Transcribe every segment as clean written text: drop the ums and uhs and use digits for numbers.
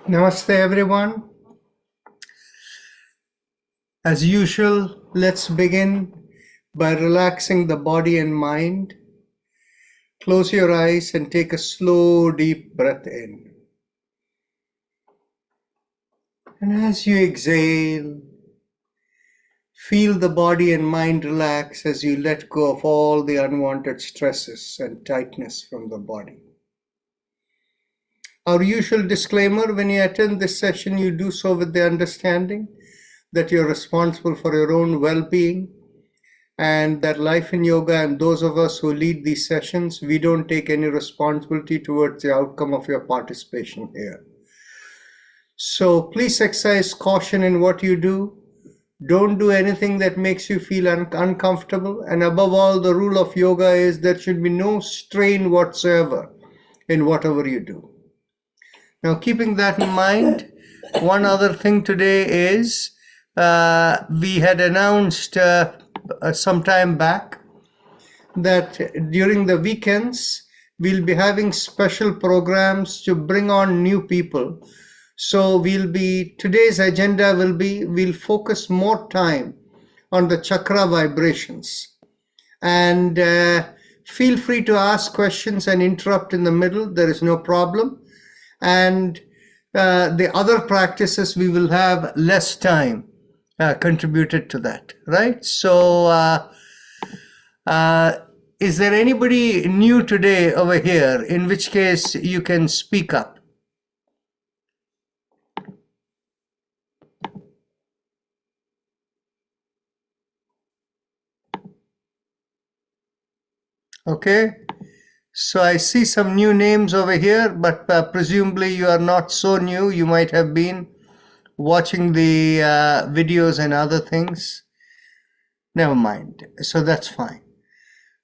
Namaste, everyone. As usual, let's begin by relaxing the body and mind. Close your eyes and take a slow, deep breath in. And as you exhale, feel the body and mind relax as you let go of all the unwanted stresses and tightness from the body. Our usual disclaimer: when you attend this session, you do so with the understanding that you're responsible for your own well-being, and that Life in Yoga and those of us who lead these sessions, we don't take any responsibility towards the outcome of your participation here. So please exercise caution in what you do. Don't do anything that makes you feel uncomfortable. And above all, the rule of yoga is there should be no strain whatsoever in whatever you do. Now, keeping that in mind, one other thing today is we had announced some time back that during the weekends we'll be having special programs to bring on new people. So today's agenda we'll focus more time on the chakra vibrations, and feel free to ask questions and interrupt in the middle. There is no problem. And the other practices, we will have less time contributed to that, right? So is there anybody new today over here, in which case you can speak up? Okay, so I see some new names over here, but presumably you are not so new. You might have been watching the videos and other things. Never mind, so that's fine.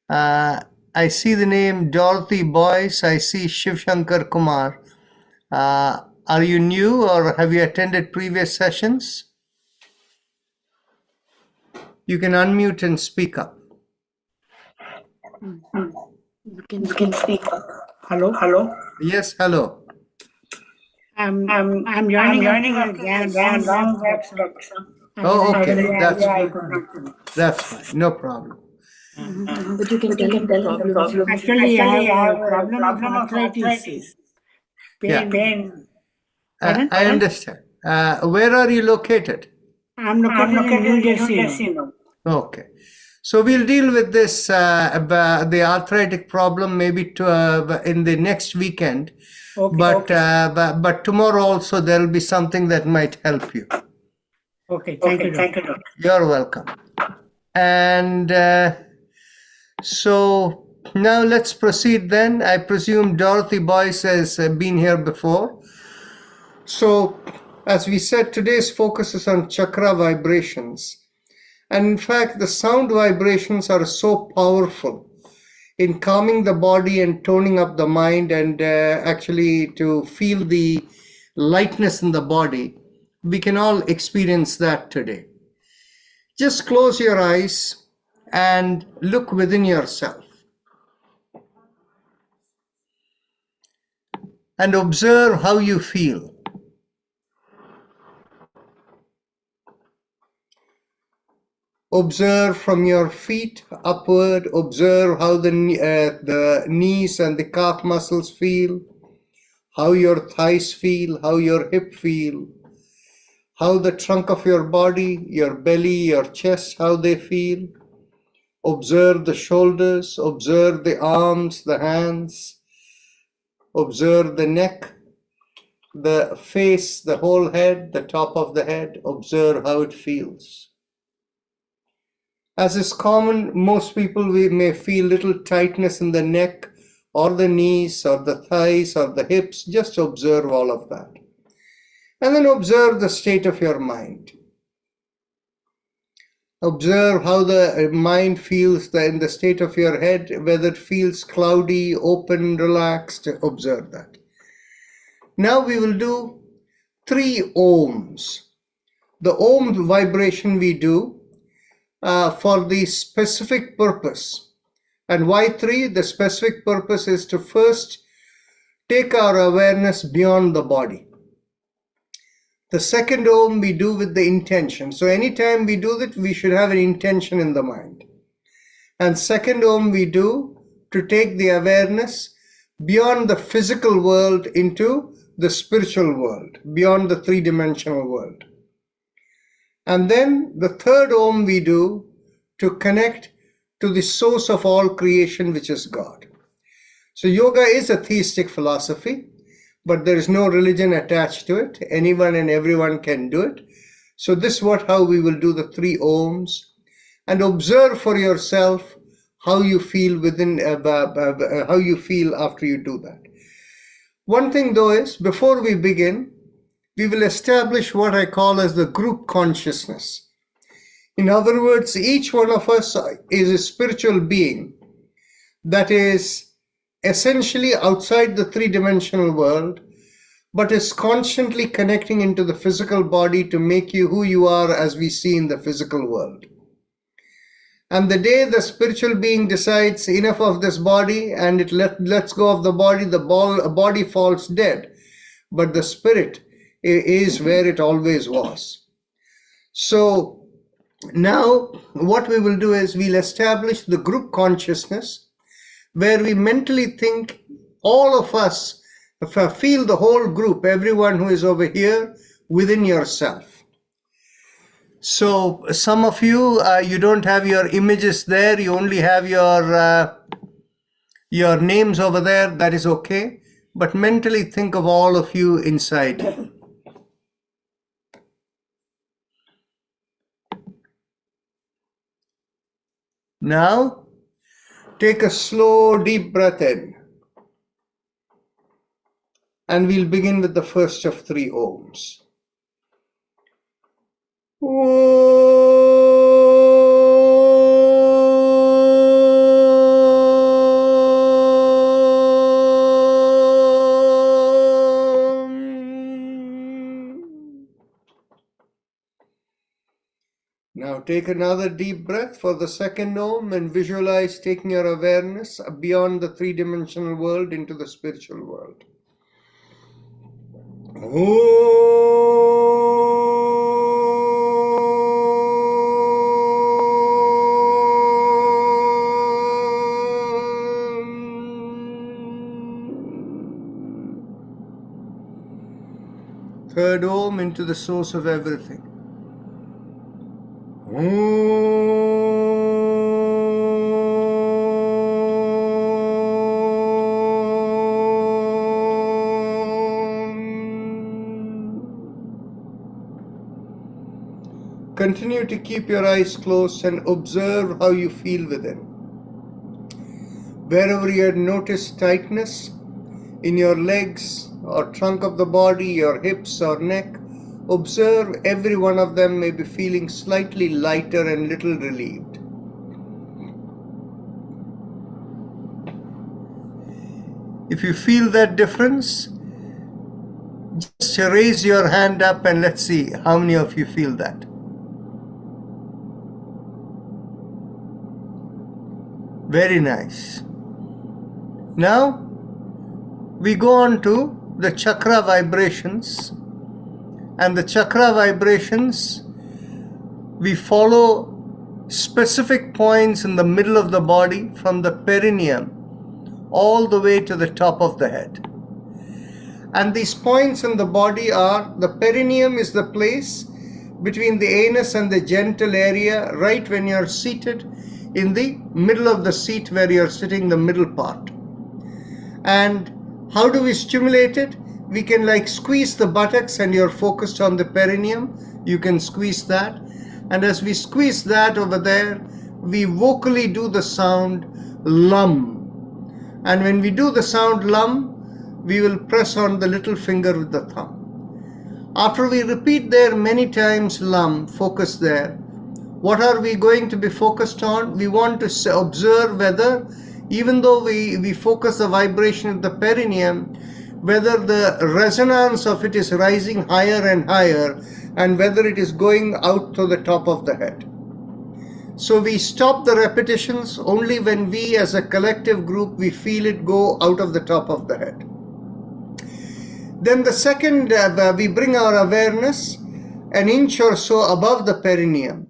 I see the name Dorothy Boyce. I see Shiv Shankar Kumar. Are you new or have you attended previous sessions? You can unmute and speak up. You can speak. Hello. Yes, hello. I'm learning again. Oh, okay. That's fine. No problem. But you can tell him the problem. Actually, I have a problem of arthritis. Pain. I understand. Where are you located? I'm located in New Jersey now. Okay. So we'll deal with this, the arthritic problem, maybe in the next weekend. Okay. But tomorrow also there will be something that might help you. Okay. Thank you. You're welcome. And so now let's proceed then. I presume Dorothy Boyce has been here before. So as we said, today's focus is on chakra vibrations. And in fact, the sound vibrations are so powerful in calming the body and toning up the mind, and actually to feel the lightness in the body. We can all experience that today. Just close your eyes and look within yourself and observe how you feel. Observe from your feet upward. Observe how the knees and the calf muscles feel, how your thighs feel, how your hip feel, how the trunk of your body, your belly, your chest, how they feel. Observe the shoulders, observe the arms, the hands, observe the neck, the face, the whole head, the top of the head. Observe how it feels. As is common, most people, we may feel little tightness in the neck or the knees or the thighs or the hips. Just observe all of that. And then observe the state of your mind. Observe how the mind feels in the state of your head, whether it feels cloudy, open, relaxed. Observe that. Now we will do 3 ohms. The ohm vibration we do for the specific purpose. And why 3? The specific purpose is to first take our awareness beyond the body. The second Om we do with the intention. So anytime we do that, we should have an intention in the mind. And second Om we do to take the awareness beyond the physical world into the spiritual world, beyond the three-dimensional world. And then the third Om we do to connect to the source of all creation, which is God. So yoga is a theistic philosophy, but there is no religion attached to it. Anyone and everyone can do it. So this is how we will do the three Oms, and observe for yourself how you feel how you feel after you do that. One thing though is, before we begin, we will establish what I call as the group consciousness. In other words, each one of us is a spiritual being that is essentially outside the three-dimensional world, but is constantly connecting into the physical body to make you who you are as we see in the physical world. And the day the spiritual being decides enough of this body and it lets go of the body, the body falls dead. But the spirit is where it always was. So now what we will do is we'll establish the group consciousness, where we mentally think all of us, feel the whole group, everyone who is over here within yourself. So some of you, you don't have your images there, you only have your names over there. That is okay, but mentally think of all of you inside. Now take a slow deep breath in, and we'll begin with the first of three Oms. Now take another deep breath for the second Om and visualize taking your awareness beyond the three-dimensional world into the spiritual world. Third Om into the source of everything. Continue to keep your eyes closed and observe how you feel within. Wherever you had noticed tightness in your legs or trunk of the body, your hips or neck, observe every one of them may be feeling slightly lighter and little relieved. If you feel that difference, just raise your hand up and let's see how many of you feel that. Very nice. Now we go on to the chakra vibrations, and the chakra vibrations, we follow specific points in the middle of the body from the perineum all the way to the top of the head. And these points in the body are, the perineum is the place between the anus and the genital area, right when you're seated in the middle of the seat where you're sitting, the middle part. And how do we stimulate it? We can like squeeze the buttocks, and you're focused on the perineum. You can squeeze that. And as we squeeze that over there, we vocally do the sound lum. And when we do the sound lum, we will press on the little finger with the thumb. After we repeat there many times lum, focus there. What are we going to be focused on? We want to observe whether, even though we focus the vibration of the perineum, whether the resonance of it is rising higher and higher, and whether it is going out to the top of the head. So we stop the repetitions only when we as a collective group, we feel it go out of the top of the head. Then the second, we bring our awareness an inch or so above the perineum.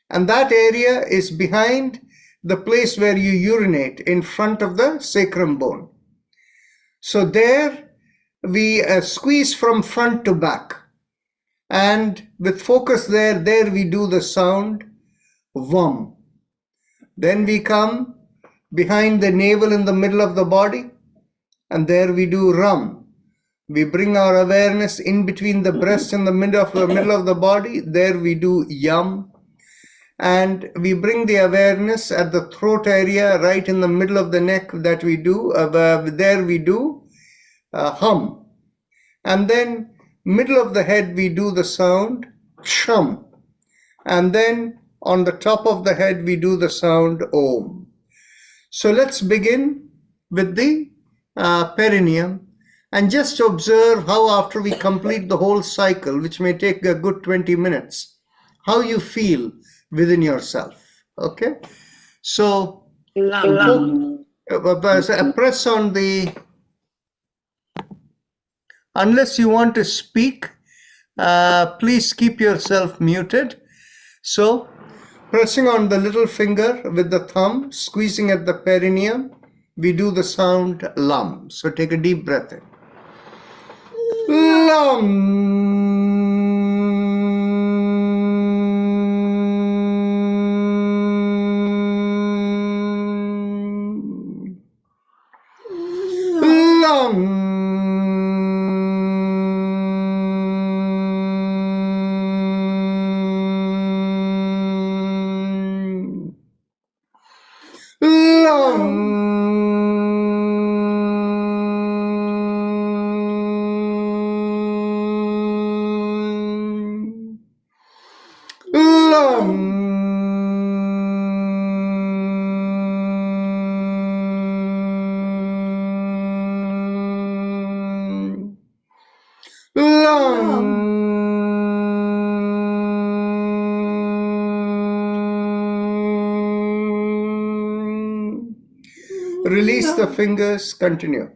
And that area is behind the place where you urinate, in front of the sacrum bone. So there we squeeze from front to back. And with focus there we do the sound VUM. Then we come behind the navel in the middle of the body, and there we do RUM. We bring our awareness in between the breast and the middle of the body. There we do YUM. And we bring the awareness at the throat area, right in the middle of the neck, that we do. There we do HUM. And then middle of the head we do the sound SHUM. And then on the top of the head we do the sound OM. So let's begin with the perineum, and just observe how after we complete the whole cycle, which may take a good 20 minutes, how you feel within yourself. Okay? So press on the, unless you want to speak, please keep yourself muted. So pressing on the little finger with the thumb, squeezing at the perineum, we do the sound LUM. So take a deep breath in. LUM. LUM. Release the fingers, continue.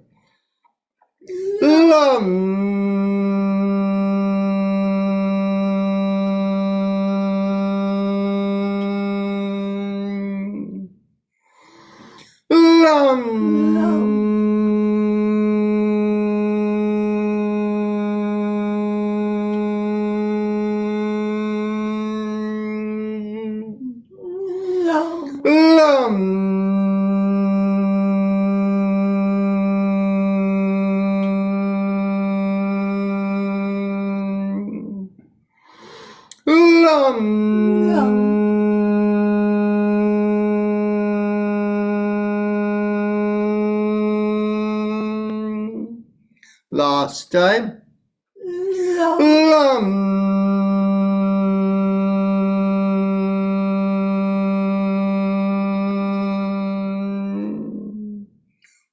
Last time.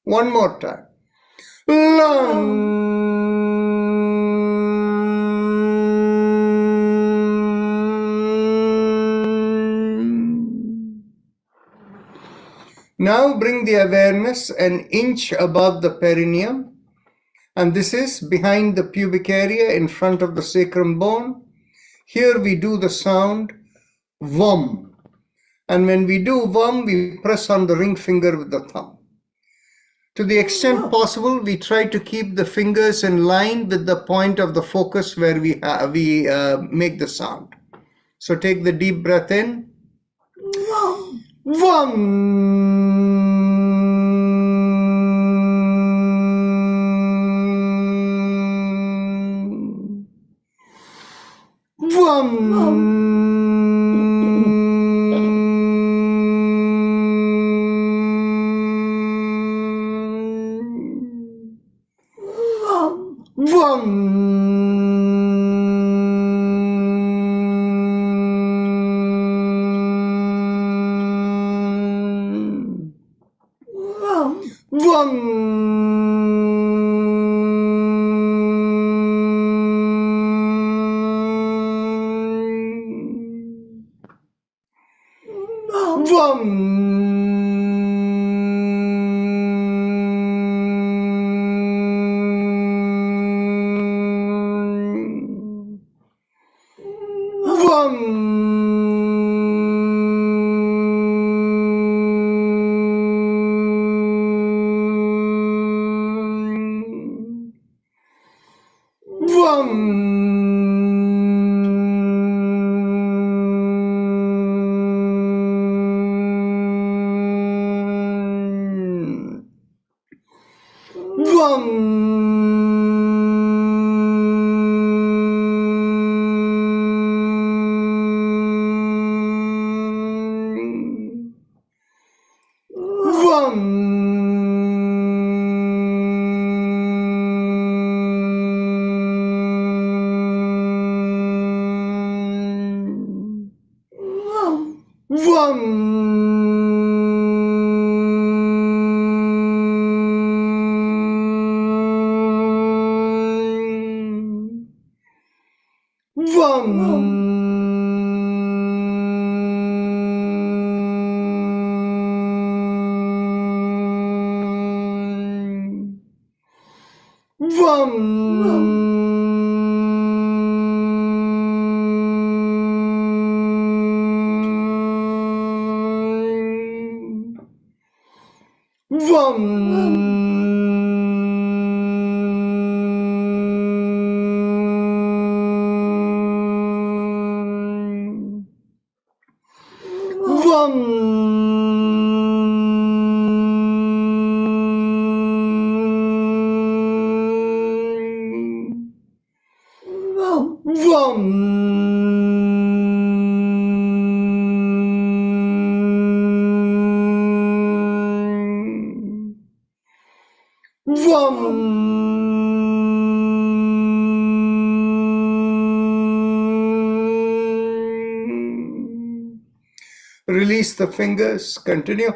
One more time. Now bring the awareness an inch above the perineum, and this is behind the pubic area in front of the sacrum bone. Here we do the sound VUM, and when we do VUM, we press on the ring finger with the thumb. To the extent possible, we try to keep the fingers in line with the point of the focus where we make the sound. So take the deep breath in. Release the fingers. Continue.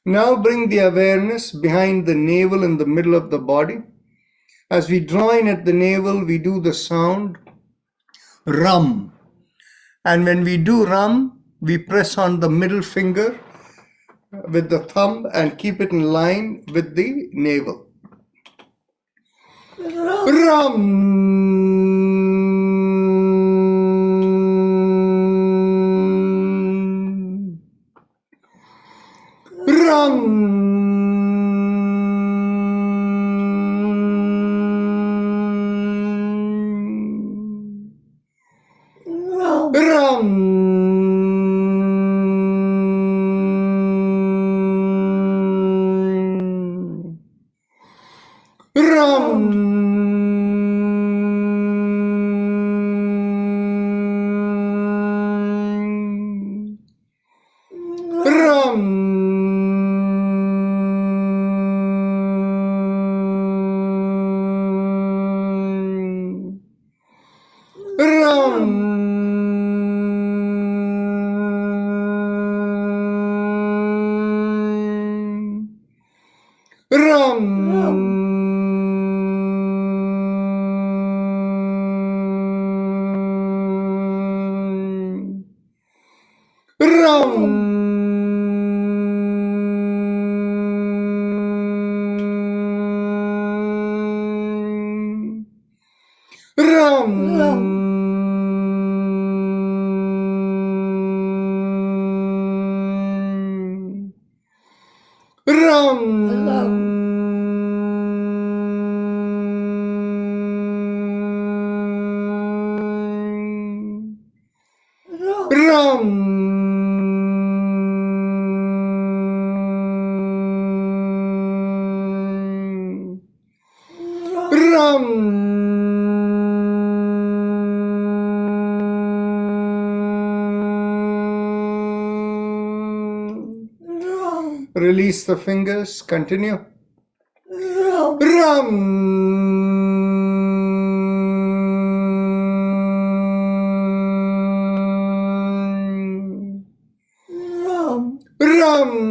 Now bring the awareness behind the navel in the middle of the body. As we draw in at the navel, we do the sound rum. And when we do rum, we press on the middle finger with the thumb and keep it in line with the navel. Rum. Rum. Release the fingers. Continue. Ram. Ram. Ram. Ram.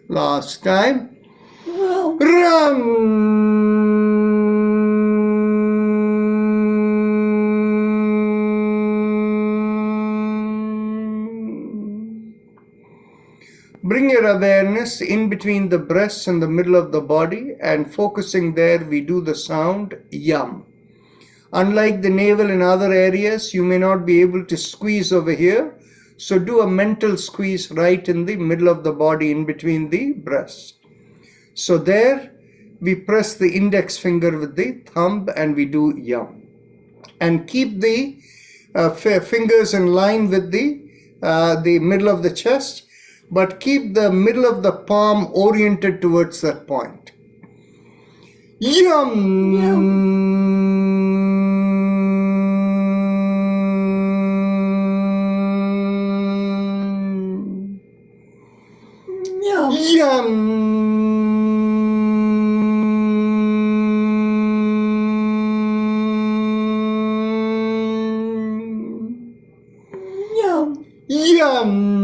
Last time. Bring your awareness in between the breasts and the middle of the body, and focusing there, we do the sound yum. Unlike the navel and other areas, you may not be able to squeeze over here. So do a mental squeeze right in the middle of the body in between the breasts. So there we press the index finger with the thumb and we do yum. And keep the fingers in line with the middle of the chest, but keep the middle of the palm oriented towards that point. Yum! Yum! Yum! Yum!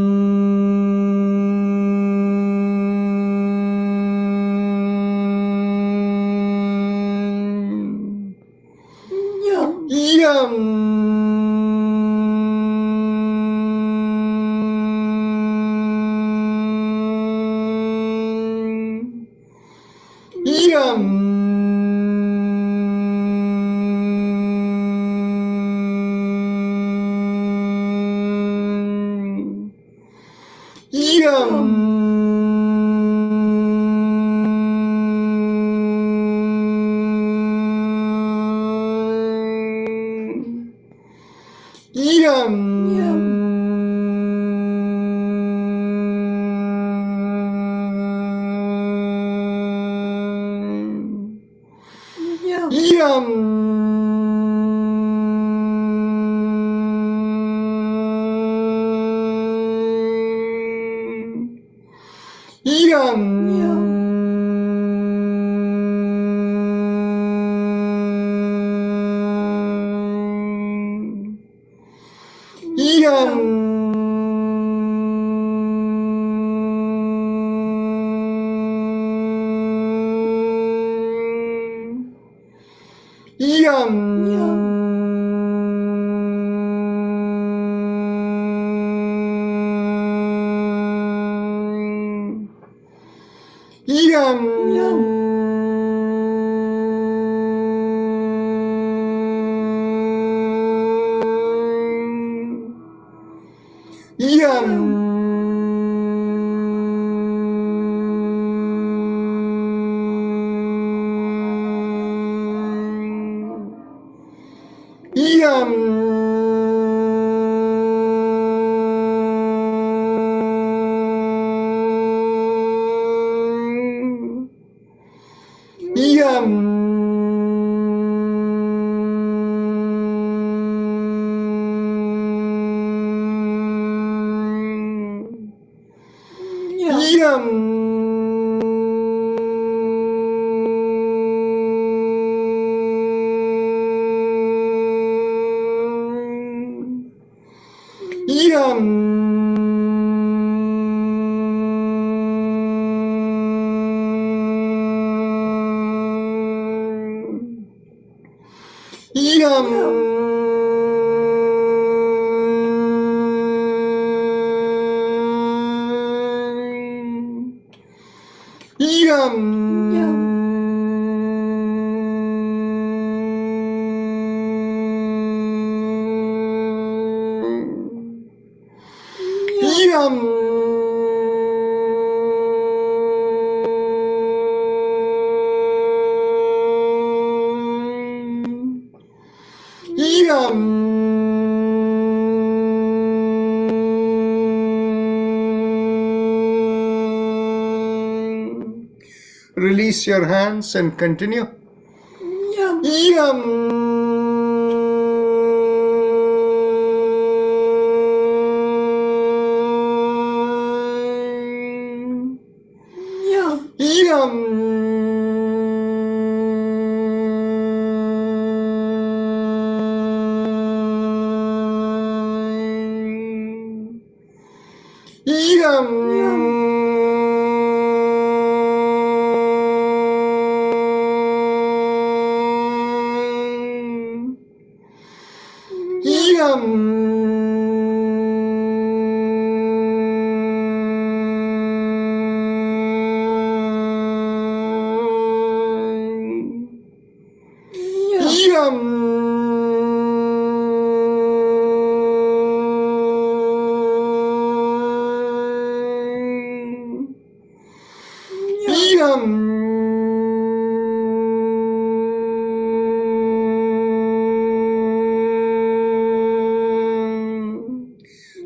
Yum. Yum. Yum. Release your hands and continue.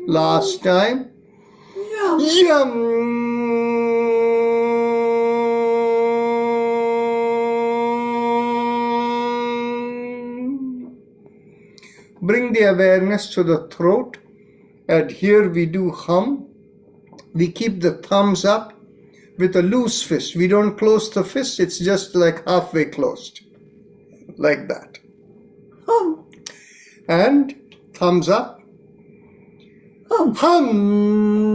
Last time. Bring the awareness to the throat, and here we do hum. We keep the thumbs up with a loose fist. We don't close the fist, it's just like halfway closed, like that. Hum. And thumbs up. Hum. Hum.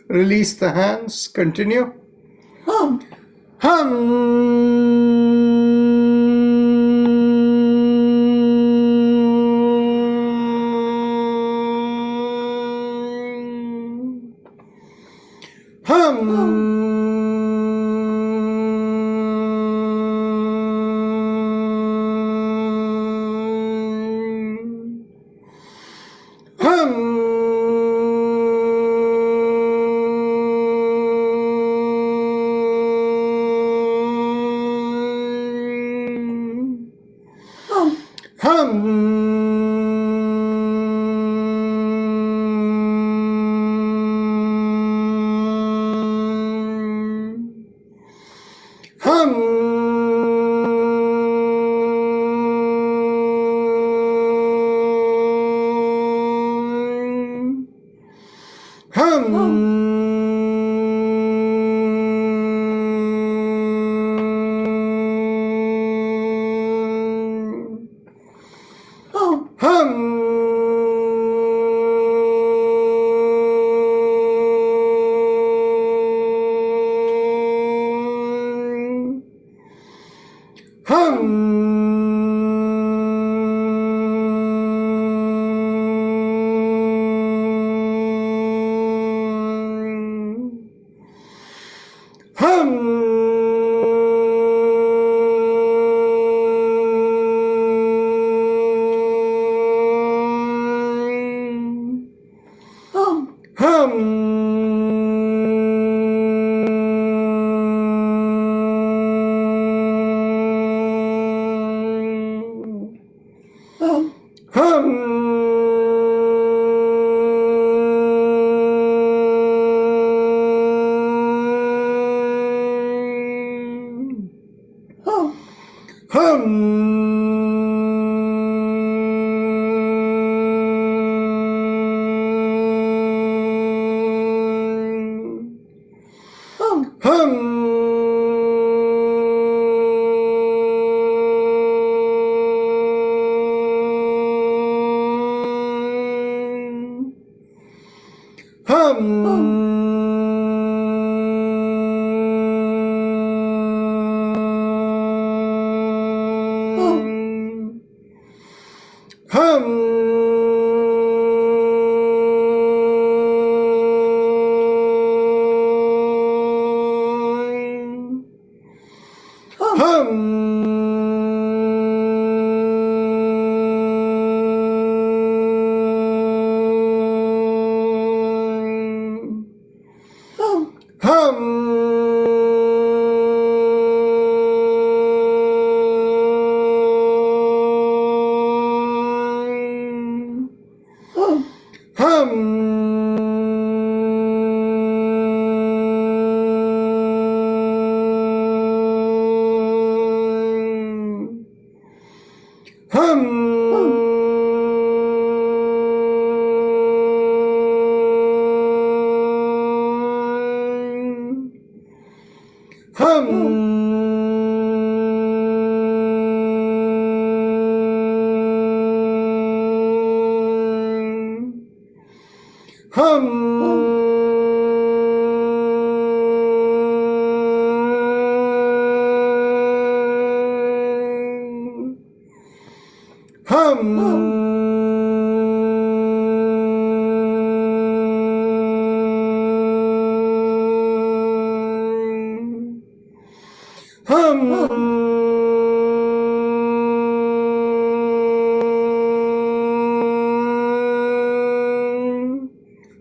Release the hands. Continue. Hum.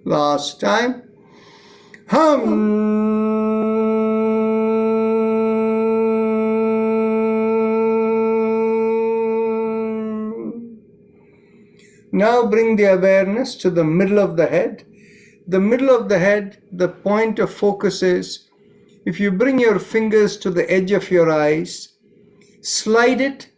Last time. Now bring the awareness to the middle of the head. The middle of the head, the point of focus is, if you bring your fingers to the edge of your eyes, slide it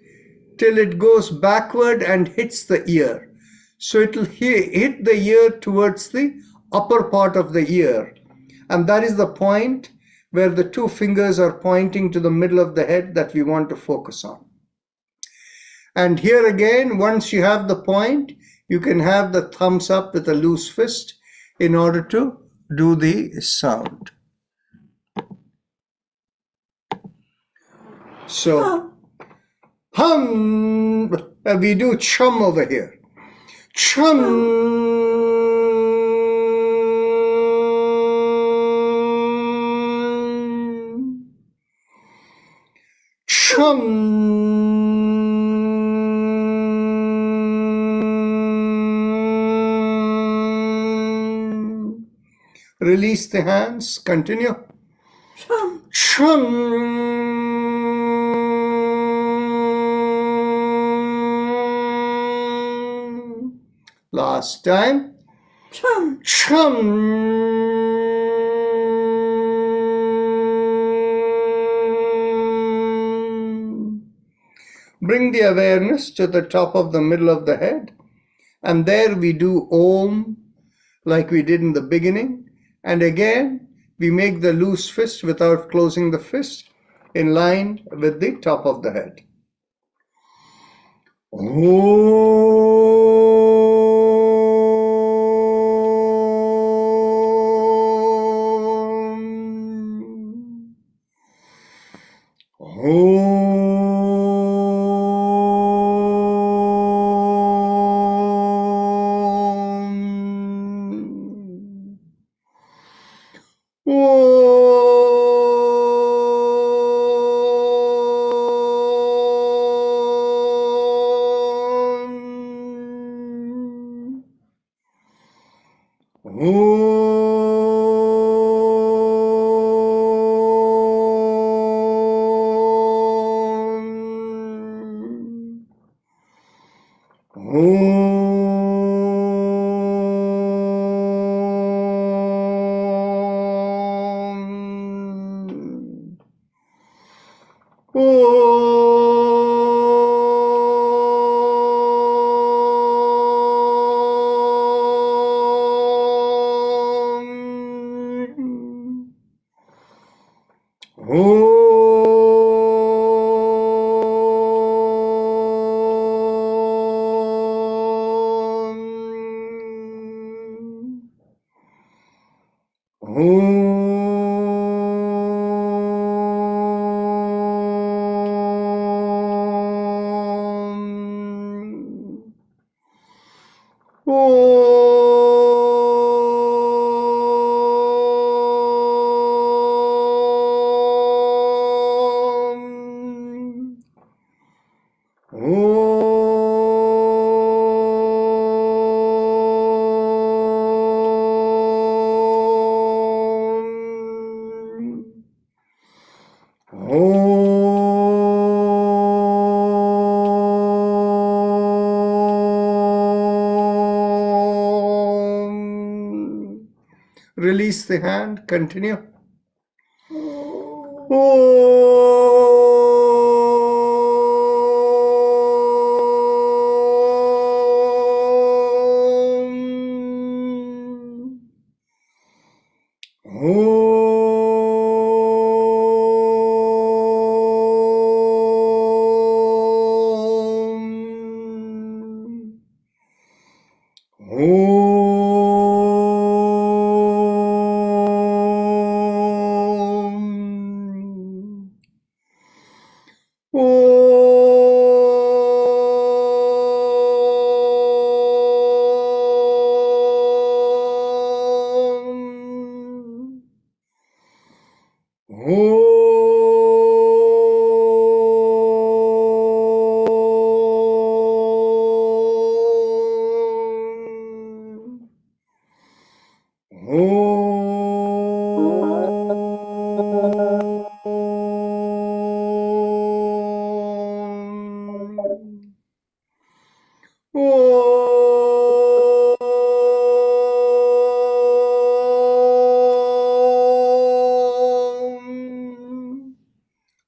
till it goes backward and hits the ear. So it will hit the ear towards the upper part of the ear. And that is the point where the two fingers are pointing to the middle of the head that we want to focus on. And here again, once you have the point, you can have the thumbs up with a loose fist in order to do the sound. So, we do chum over here. Chum. Release the hands. Continue. Chum. Last time. Chum. Chum. Bring the awareness to the top of the middle of the head. And there we do Om like we did in the beginning. And again, we make the loose fist without closing the fist in line with the top of the head. Om. Om. Release the hand, continue.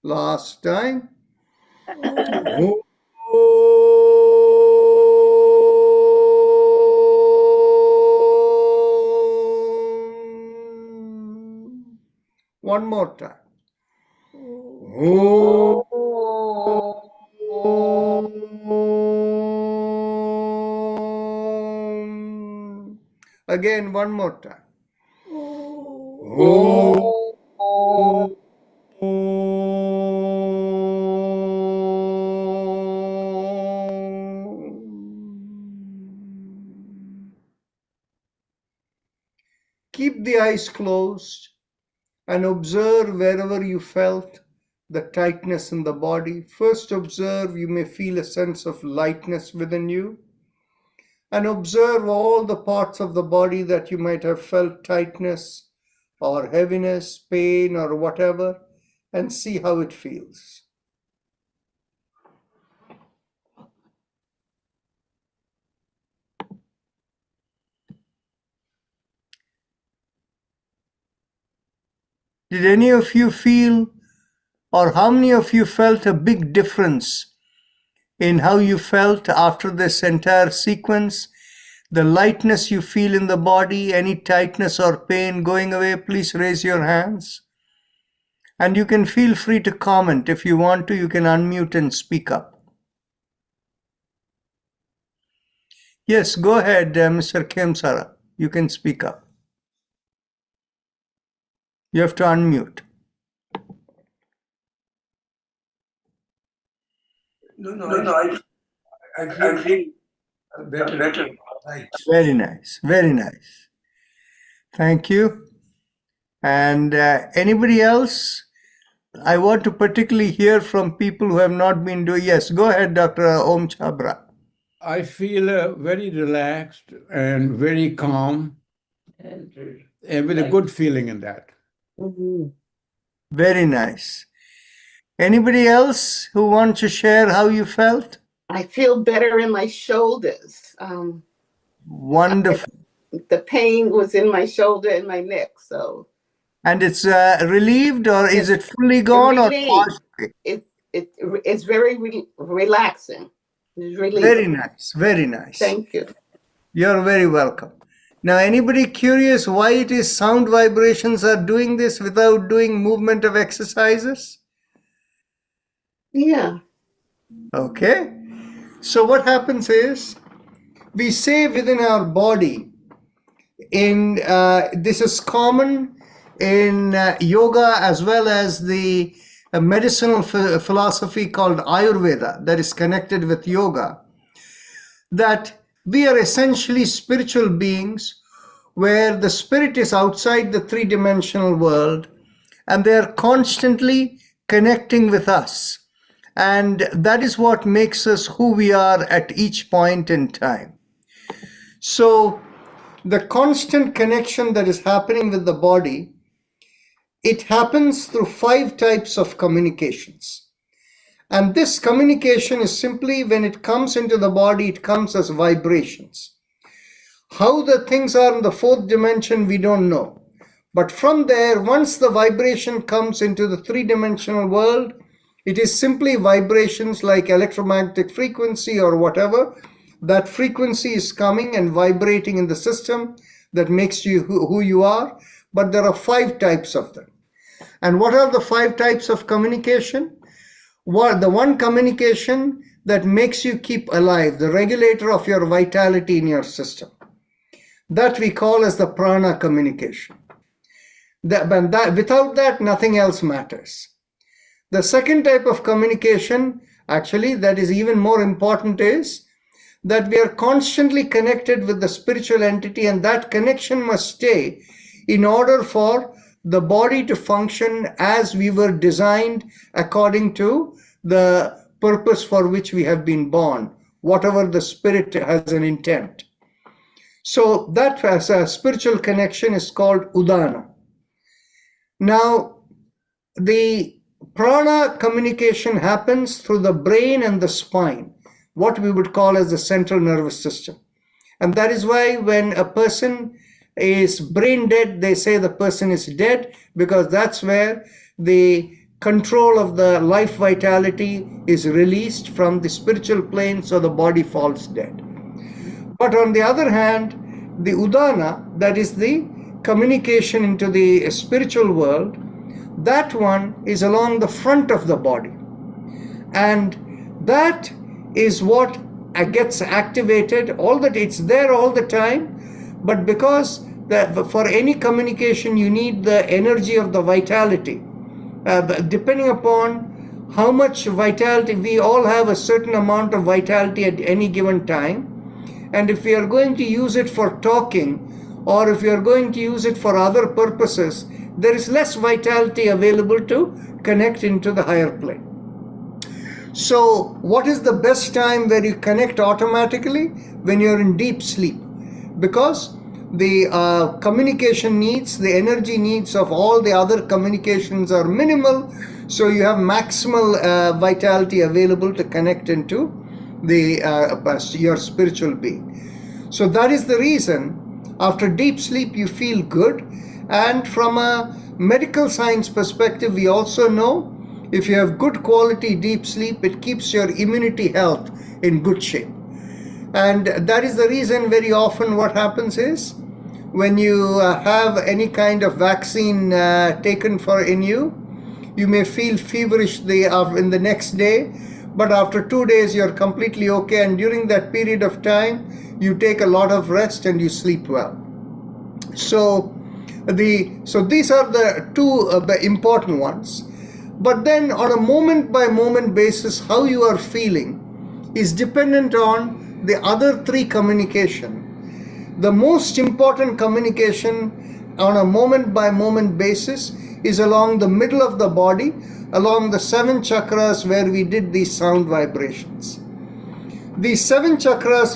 Last time. One more time. Again, one more time. Keep the eyes closed and observe wherever you felt the tightness in the body. First observe, you may feel a sense of lightness within you. And observe all the parts of the body that you might have felt tightness or heaviness, pain or whatever, and see how it feels. Did any of you feel, or how many of you felt a big difference in how you felt after this entire sequence? The lightness you feel in the body, any tightness or pain going away, please raise your hands. And you can feel free to comment. If you want to, you can unmute and speak up. Yes, go ahead, Mr. Kemsara. You can speak up. You have to unmute. No, I feel better. Right. Very nice, very nice. Thank you. And anybody else? I want to particularly hear from people who have not been doing. Yes, go ahead, Dr. Om Chabra. I feel very relaxed and very calm and with a good feeling in that. Very nice. Anybody else who wants to share how you felt? I feel better in my shoulders. Wonderful. The pain was in my shoulder and my neck, so. And it's relieved, or is it fully gone, or partially? It's very relaxing. It's relieving. Very nice, very nice. Thank you. You're very welcome. Now, anybody curious why it is sound vibrations are doing this without doing movement of exercises? Yeah. Okay. So what happens is, we say within our body, in this is common in yoga as well as the medicinal philosophy called Ayurveda that is connected with yoga, that we are essentially spiritual beings where the spirit is outside the three-dimensional world and they are constantly connecting with us. And that is what makes us who we are at each point in time. So the constant connection that is happening with the body, it happens through 5 types of communications. And this communication is simply, when it comes into the body, it comes as vibrations. How the things are in the 4th dimension, we don't know. But from there, once the vibration comes into the 3-dimensional world, it is simply vibrations like electromagnetic frequency or whatever. That frequency is coming and vibrating in the system that makes you who you are. But there are 5 types of them. And what are the 5 types of communication? The one communication that makes you keep alive, the regulator of your vitality in your system. That we call as the prana communication. Without that, nothing else matters. The second type of communication, actually, that is even more important, is that we are constantly connected with the spiritual entity, and that connection must stay in order for the body to function as we were designed according to the purpose for which we have been born, whatever the spirit has an intent. So that as a spiritual connection is called udana. Now, the prana communication happens through the brain and the spine, what we would call as the central nervous system. And that is why when a person is brain dead, they say the person is dead, because that's where the control of the life vitality is released from the spiritual plane, so the body falls dead. But on the other hand, the udana, that is the communication into the spiritual world, that one is along the front of the body. And that is what gets activated, all that it's there all the time, but because for any communication you need the energy of the vitality. Depending upon how much vitality, we all have a certain amount of vitality at any given time. And if we are going to use it for talking, or if we are going to use it for other purposes, there is less vitality available to connect into the higher plane. So what is the best time where you connect automatically? When you're in deep sleep, because the communication needs, the energy needs of all the other communications are minimal, so you have maximal vitality available to connect into your spiritual being. So that is the reason after deep sleep you feel good, And from a medical science perspective, we also know if you have good quality deep sleep, it keeps your immunity health in good shape. And that is the reason very often what happens is when you have any kind of vaccine taken in you, you may feel feverish in the next day, but after 2 days you're completely okay, and during that period of time you take a lot of rest and you sleep well. So these are the two important ones. But then on a moment by moment basis, how you are feeling is dependent on the other three communication. The most important communication on a moment by moment basis is along the middle of the body, along the 7 chakras where we did these sound vibrations. These 7 chakras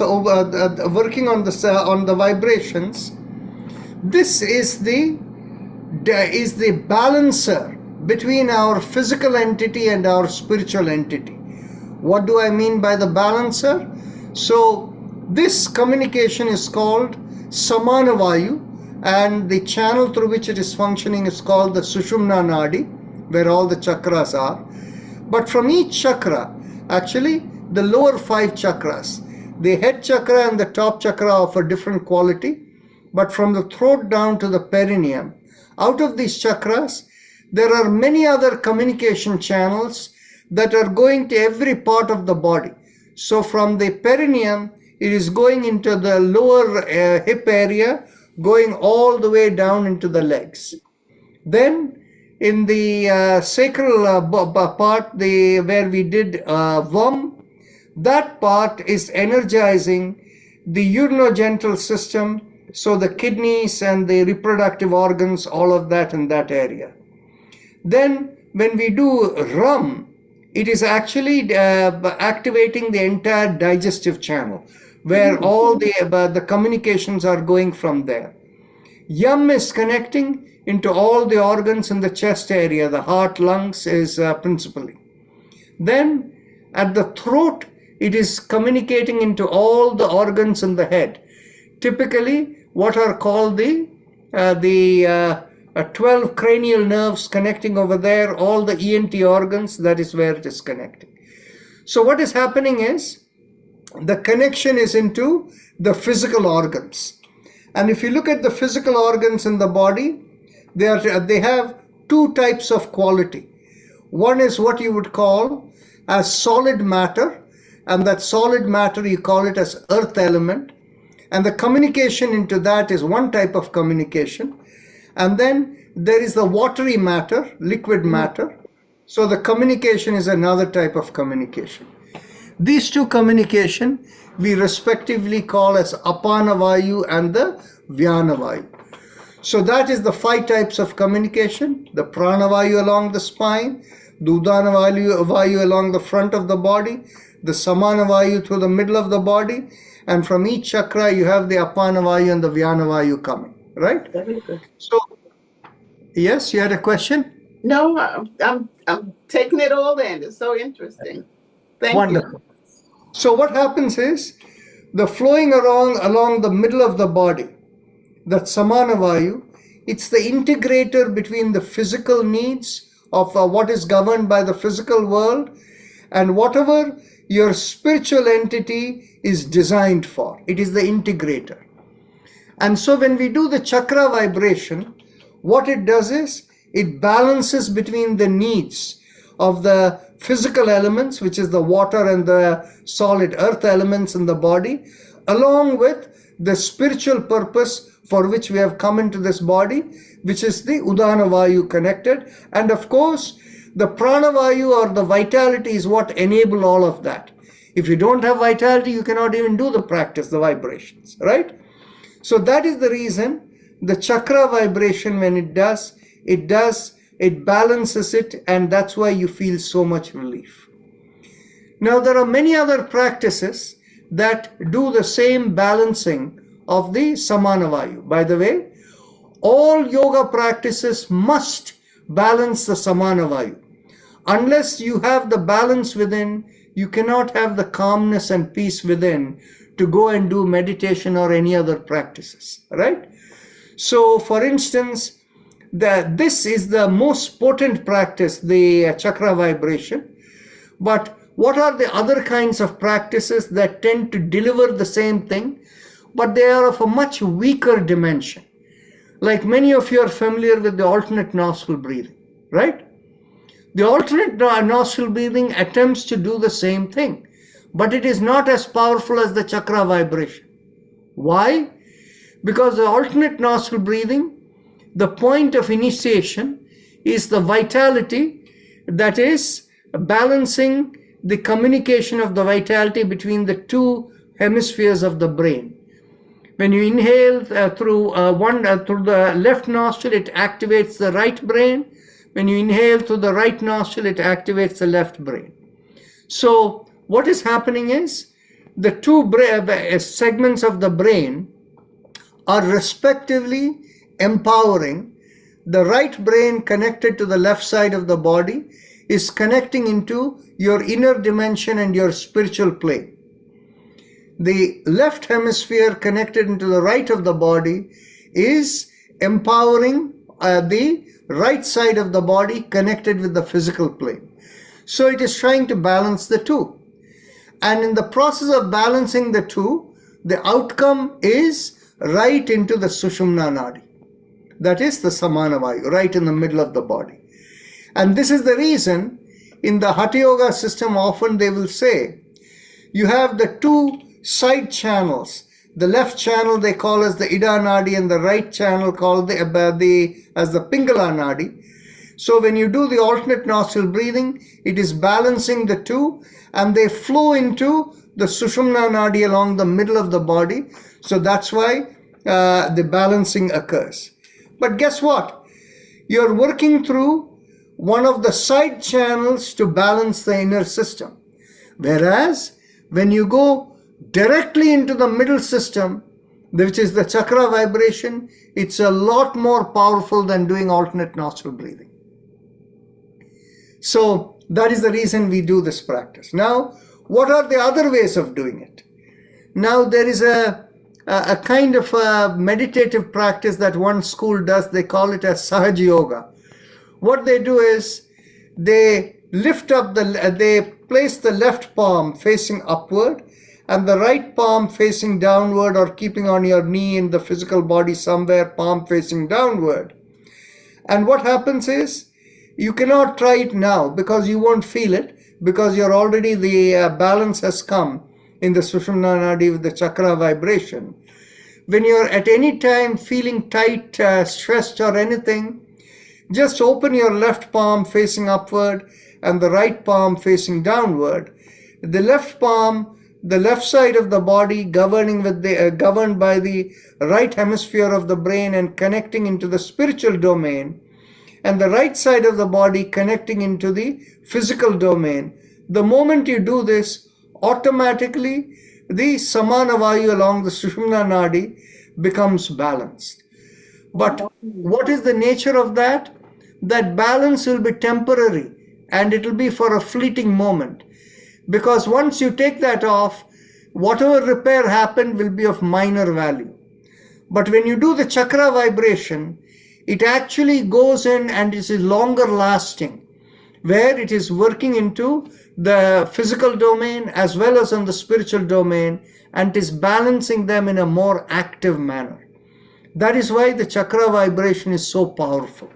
working on the vibrations, this is the balancer between our physical entity and our spiritual entity. What do I mean by the balancer? So this communication is called Samanavayu, and the channel through which it is functioning is called the Sushumna Nadi, where all the chakras are. But from each chakra, actually the lower 5 chakras, the head chakra and the top chakra offer different quality, but from the throat down to the perineum, out of these chakras, there are many other communication channels that are going to every part of the body. So from the perineum, it is going into the lower hip area, going all the way down into the legs. Then in the sacral part, where we did VAM, that part is energizing the urinogenital system, so the kidneys and the reproductive organs, all of that in that area. Then when we do RAM, it is actually activating the entire digestive channel, where all the communications are going from there. YAM is connecting into all the organs in the chest area, the heart, lungs is principally. Then at the throat, it is communicating into all the organs in the head. Typically, what are called the 12 cranial nerves connecting over there, all the ENT organs, that is where it is connecting. So what is happening is, the connection is into the physical organs. And if you look at the physical organs in the body, they have 2 types of quality. One is what you would call as solid matter, and that solid matter you call it as earth element, and the communication into that is one type of communication. And then there is the watery matter, liquid matter, so the communication is another type of communication. These 2 communication we respectively call as Apanavayu and the Vyanavayu. So that is the 5 types of communication: the Pranavayu along the spine, the Udanavayu along the front of the body, the Samanavayu through the middle of the body, and from each chakra you have the Apanavayu and the Vyanavayu coming, right? Very good. So, yes, you had a question? No, I'm taking it all in. It's so interesting. Thank Wonderful. So what happens is, the flowing along the middle of the body, that Samanavayu, it's the integrator between the physical needs of what is governed by the physical world and whatever your spiritual entity is designed for. It is the integrator. And so when we do the chakra vibration, what it does is, it balances between the needs of the physical elements, which is the water and the solid earth elements in the body, along with the spiritual purpose for which we have come into this body, which is the Udanavayu connected. And of course, the Pranavayu or the vitality is what enable all of that. If you don't have vitality, you cannot even do the practice, the vibrations, right? So that is the reason the chakra vibration, when it balances it, and that's why you feel so much relief. Now, there are many other practices that do the same balancing of the Samanavayu. By the way, all yoga practices must balance the Samanavayu. Unless you have the balance within, you cannot have the calmness and peace within to go and do meditation or any other practices, right? So, for instance, This is the most potent practice, the chakra vibration. But what are the other kinds of practices that tend to deliver the same thing, but they are of a much weaker dimension? Like many of you are familiar with the alternate nostril breathing, right? The alternate nostril breathing attempts to do the same thing, but it is not as powerful as the chakra vibration. Why? Because the alternate nostril breathing, the point of initiation is the vitality, that is balancing the communication of the vitality between the two hemispheres of the brain. When you inhale through the left nostril, it activates the right brain. When you inhale through the right nostril, it activates the left brain. So what is happening is the two segments of the brain are respectively empowering. The right brain connected to the left side of the body is connecting into your inner dimension and your spiritual plane. The left hemisphere connected into the right of the body is empowering the right side of the body connected with the physical plane. So it is trying to balance the two. And in the process of balancing the two, the outcome is right into the Sushumna Nadi. That is the Samana Vayu, right in the middle of the body. And this is the reason in the Hatha Yoga system often they will say, you have the two side channels. The left channel they call as the Ida Nadi and the right channel called as the Pingala Nadi. So when you do the alternate nostril breathing, it is balancing the two and they flow into the Sushumna Nadi along the middle of the body. So that's why the balancing occurs. But guess what? You're working through one of the side channels to balance the inner system. Whereas when you go directly into the middle system, which is the chakra vibration, it's a lot more powerful than doing alternate nostril breathing. So that is the reason we do this practice. Now, what are the other ways of doing it? Now there is a kind of a meditative practice that one school does. They call it as Sahaja Yoga. What they do is they lift up they place the left palm facing upward and the right palm facing downward, or keeping on your knee in the physical body somewhere, palm facing downward. And what happens is, you cannot try it now because you won't feel it, because you're already, the balance has come in the Sushumna Nadi with the chakra vibration. When you're at any time feeling tight, stressed or anything, just open your left palm facing upward and the right palm facing downward. The left palm, the left side of the body governed by the right hemisphere of the brain and connecting into the spiritual domain, and the right side of the body connecting into the physical domain. The moment you do this, automatically the Samana Vayu along the Sushumna Nadi becomes balanced. But what is the nature of that? That balance will be temporary and it will be for a fleeting moment. Because once you take that off, whatever repair happened will be of minor value. But when you do the chakra vibration, it actually goes in and is longer lasting, where it is working into the physical domain as well as on the spiritual domain, and is balancing them in a more active manner. That is why the chakra vibration is so powerful.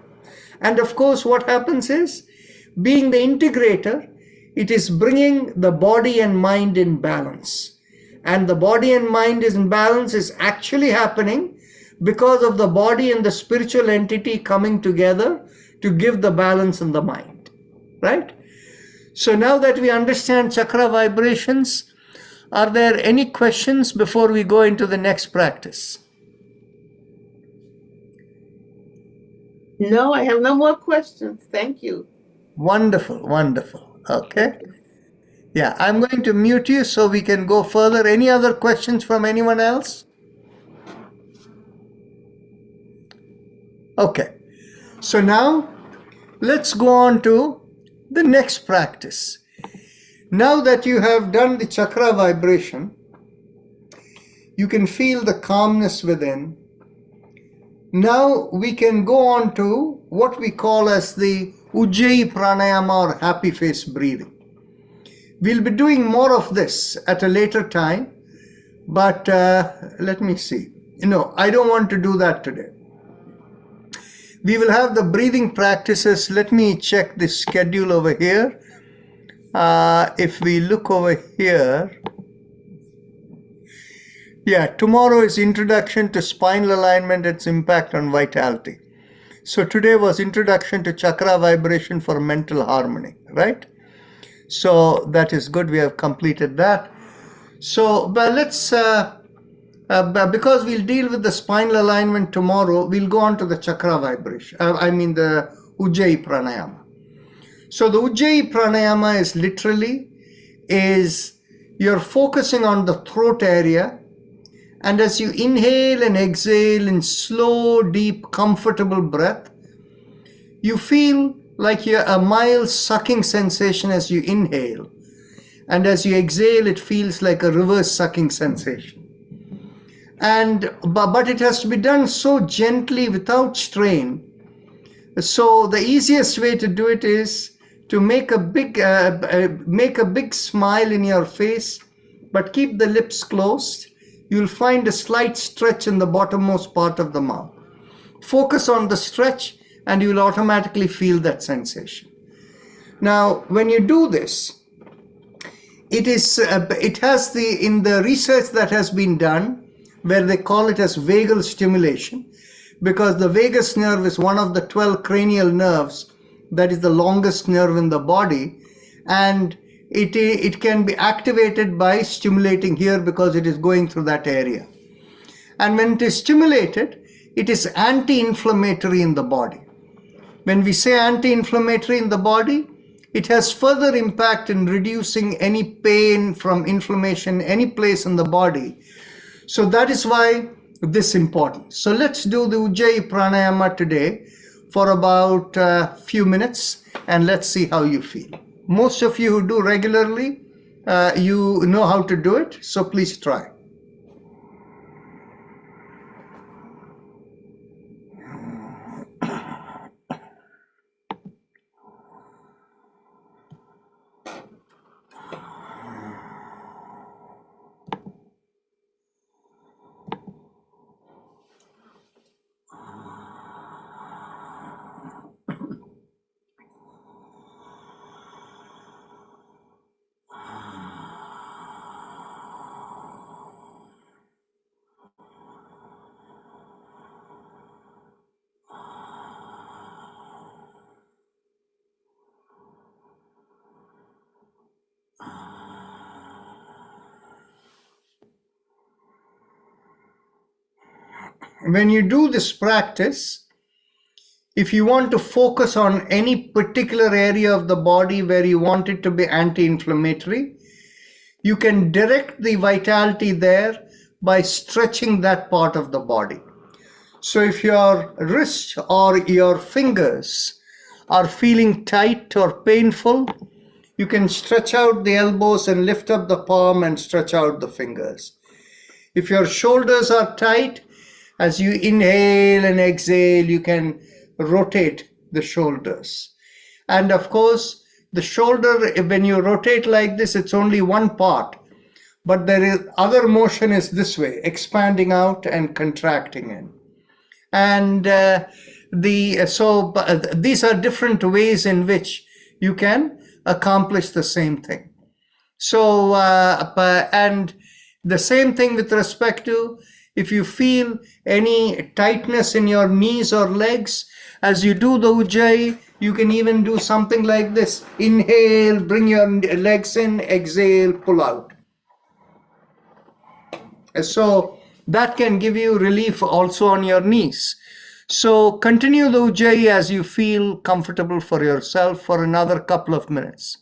And of course, what happens is, being the integrator, it is bringing the body and mind in balance. And the body and mind is in balance is actually happening because of the body and the spiritual entity coming together to give the balance in the mind, right? So now that we understand chakra vibrations, are there any questions before we go into the next practice? No, I have no more questions. Thank you. Wonderful, wonderful. Okay. Yeah, I'm going to mute you so we can go further. Any other questions from anyone else? Okay. So now let's go on to the next practice. Now that you have done the chakra vibration, you can feel the calmness within. Now we can go on to what we call as the Ujjayi Pranayama or happy face breathing. We'll be doing more of this at a later time, but let me see. No, I don't want to do that today. We will have the breathing practices. Let me check the schedule over here. If we look over here, yeah, tomorrow is introduction to spinal alignment, its impact on vitality. So today was introduction to chakra vibration for mental harmony, right? So that is good. We have completed that. So, but let's, because we'll deal with the spinal alignment tomorrow, we'll go on to the chakra vibration. The Ujjayi Pranayama. So the Ujjayi Pranayama is literally you're focusing on the throat area, and as you inhale and exhale in slow, deep, comfortable breath, you feel like a mild sucking sensation as you inhale, and as you exhale it feels like a reverse sucking sensation. But it has to be done so gently without strain. So the easiest way to do it is to make a big smile in your face, but keep the lips closed. You'll find a slight stretch in the bottommost part of the mouth. Focus on the stretch and you will automatically feel that sensation. Now, when you do this, in the research that has been done, where they call it as vagal stimulation, because the vagus nerve is one of the 12 cranial nerves that is the longest nerve in the body, and it can be activated by stimulating here because it is going through that area. And when it is stimulated, it is anti-inflammatory in the body. When we say anti-inflammatory in the body, it has further impact in reducing any pain from inflammation any place in the body. So that is why this is important. So let's do the Ujjayi Pranayama today for about a few minutes, and let's see how you feel. Most of you who do regularly, you know how to do it, so please try. When you do this practice, if you want to focus on any particular area of the body where you want it to be anti-inflammatory, you can direct the vitality there by stretching that part of the body. So if your wrist or your fingers are feeling tight or painful, you can stretch out the elbows and lift up the palm and stretch out the fingers. If your shoulders are tight, as you inhale and exhale, you can rotate the shoulders. And of course, the shoulder, when you rotate like this, it's only one part. But there is other motion is this way, expanding out and contracting in. And these are different ways in which you can accomplish the same thing. So, and the same thing with respect to if you feel any tightness in your knees or legs, as you do the Ujjayi, you can even do something like this. Inhale, bring your legs in, exhale, pull out. So that can give you relief also on your knees. So continue the Ujjayi as you feel comfortable for yourself for another couple of minutes.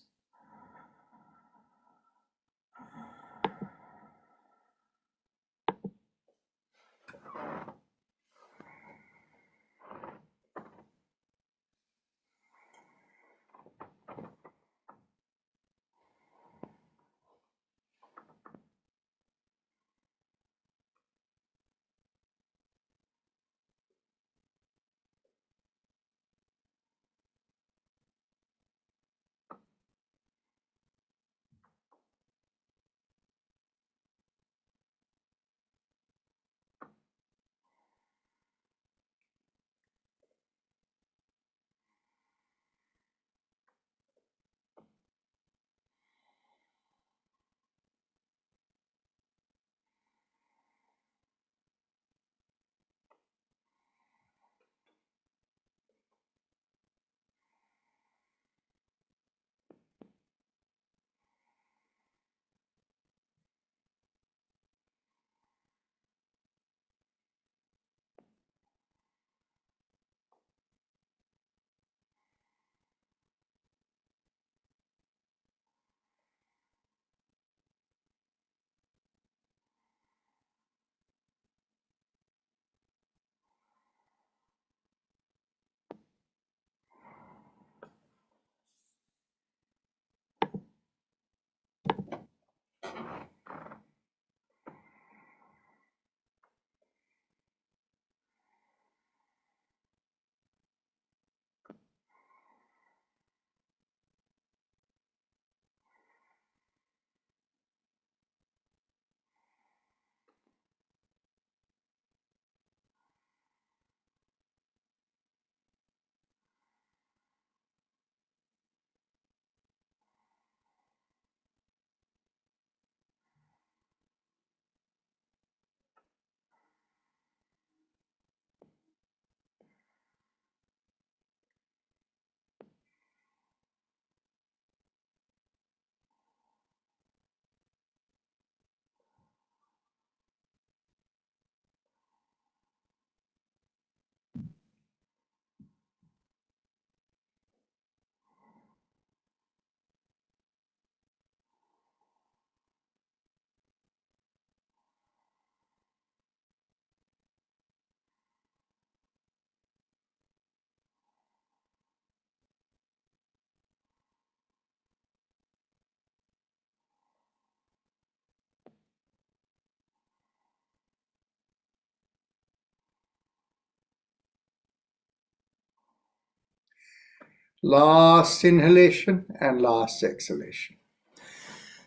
Last inhalation and last exhalation.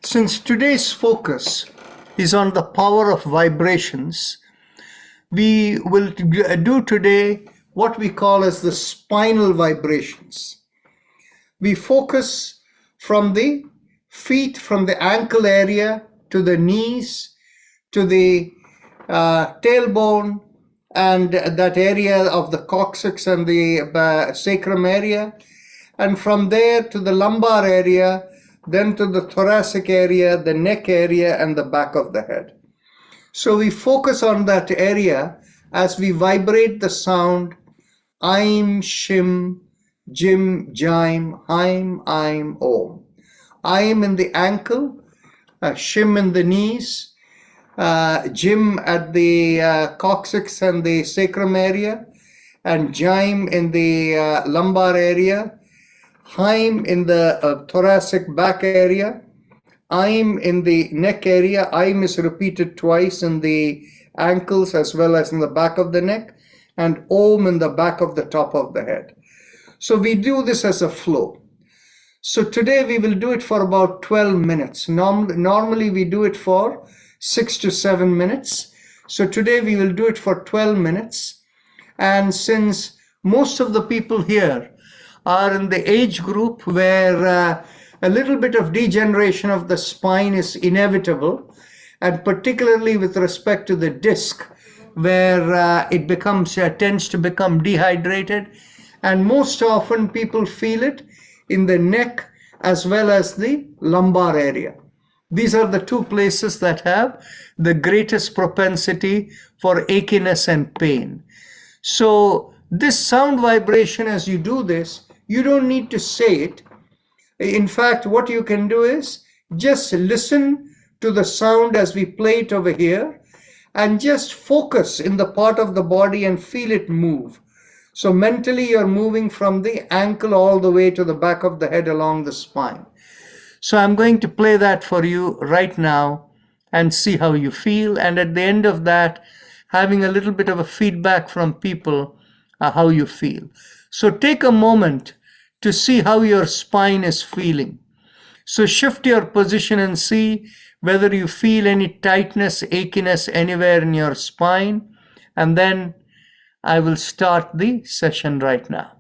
Since today's focus is on the power of vibrations, we will do today what we call as the spinal vibrations. We focus from the feet, from the ankle area to the knees, to the tailbone, and that area of the coccyx and the sacrum area, and from there to the lumbar area, then to the thoracic area, the neck area, and the back of the head. So we focus on that area as we vibrate the sound Aim, Shim, Jim, Jime, Haim, Aim, Om. Aim in the ankle, Shim in the knees, Jim at the coccyx and the sacrum area, and Jime in the lumbar area, Haim in the thoracic back area, Aim in the neck area. Aim is repeated twice in the ankles as well as in the back of the neck, and Om in the back of the top of the head. So we do this as a flow. So today we will do it for about 12 minutes. Normally we do it for 6 to 7 minutes. So today we will do it for 12 minutes. And since most of the people here are in the age group where a little bit of degeneration of the spine is inevitable, and particularly with respect to the disc, where it tends to become dehydrated, and most often people feel it in the neck as well as the lumbar area. These are the two places that have the greatest propensity for achiness and pain. So this sound vibration, as you do this, you don't need to say it. In fact, what you can do is just listen to the sound as we play it over here, and just focus in the part of the body and feel it move. So mentally you're moving from the ankle all the way to the back of the head along the spine. So I'm going to play that for you right now and see how you feel. And at the end of that, having a little bit of a feedback from people how you feel. So take a moment to see how your spine is feeling. So shift your position and see whether you feel any tightness, achiness anywhere in your spine. And then I will start the session right now.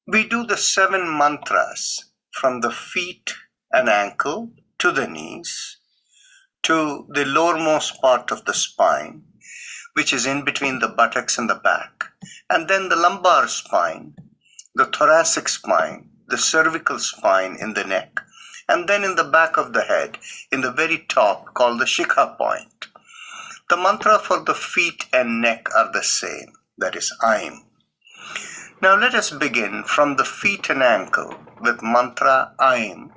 We do the 7 mantras from the feet and ankle to the knees, to the lowermost part of the spine, which is in between the buttocks and the back, and then the lumbar spine, the thoracic spine, the cervical spine in the neck, and then in the back of the head, in the very top, called the Shikha point. The mantra for the feet and neck are the same, that is Aim. Now let us begin from the feet and ankle with mantra Aim,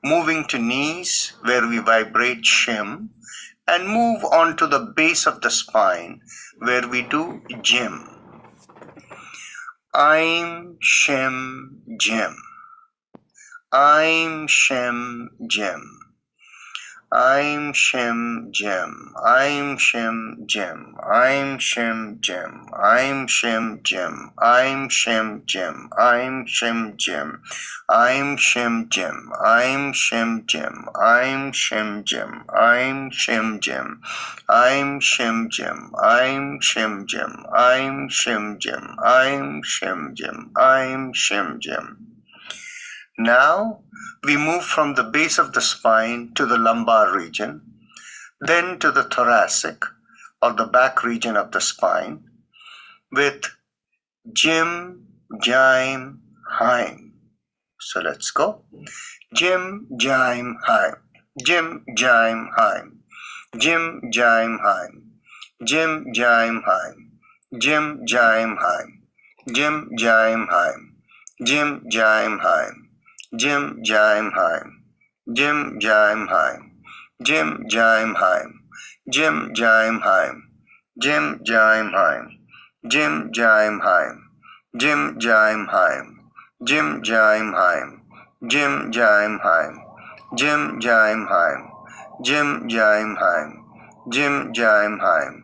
moving to knees where we vibrate Shim, and move on to the base of the spine where we do Jim. Aim, Shim, Jim. Aim, Shim, Jim. Aim, Shim, Jim. Aim, Shim, Jim. Aim, Shim, Jim. Aim, Shim, Jim. Aim, Shim, Jim. Aim, Shim, Jim. Aim, Shim, Jim. Aim, Shim, Jim. Aim, Shim, Jim. Aim, Shim, Jim. Aim, Shim, Jim. Aim, Shim, Jim. Aim, Shim, Jim. Aim, Shim, Jim. Aim, Shim, Jim. Now we move from the base of the spine to the lumbar region, then to the thoracic or the back region of the spine with Jim, Jime, Haim. So let's go. Jim, Jime, Haim. Jim, Jime, Haim. Jim, Jime, Haim. Jim, Jime, Haim. Jim, Jime, Haim. Jim, Jime, Haim. Jim, Jime, Haim. Jim, Jime, Haim. Jim, Jime, Haim. Jim, Jime, Haim. Jim, Jime, Haim. Jim, Jime, Haim. Jim, Jime, Haim. Jim, Jime, Haim. Jim, Jime, Haim. Jim, Jime, Haim. Jim, Jime, Haim. Jim, Jime, Haim. Jim, Jime, Haim.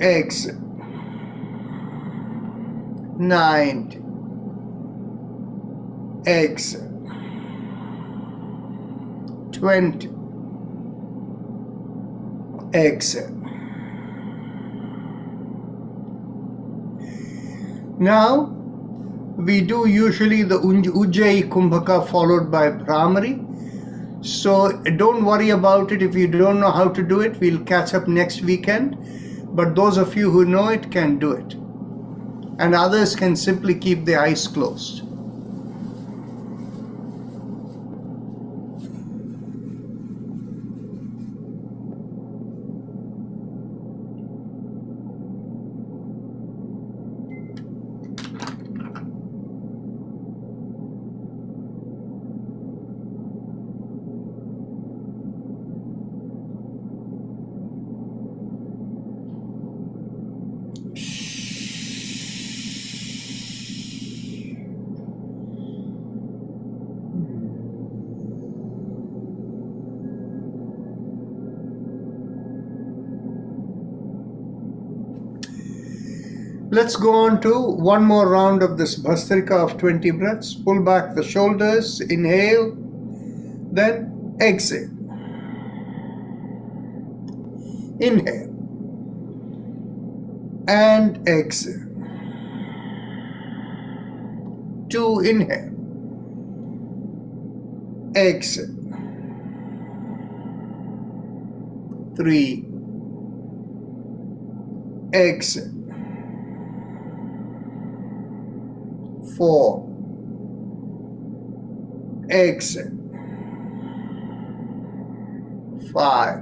exit. 90, exit. 20, exit. Now, we do usually the Ujjayi Kumbhaka followed by Brahmari. So don't worry about it if you don't know how to do it. We'll catch up next weekend. But those of you who know it can do it. And others can simply keep their eyes closed. Let's go on to one more round of this Bhastrika of 20 breaths. Pull back the shoulders, inhale, then exhale. Inhale and exhale. 2, inhale, exhale. 3, exhale. 4, exhale. 5,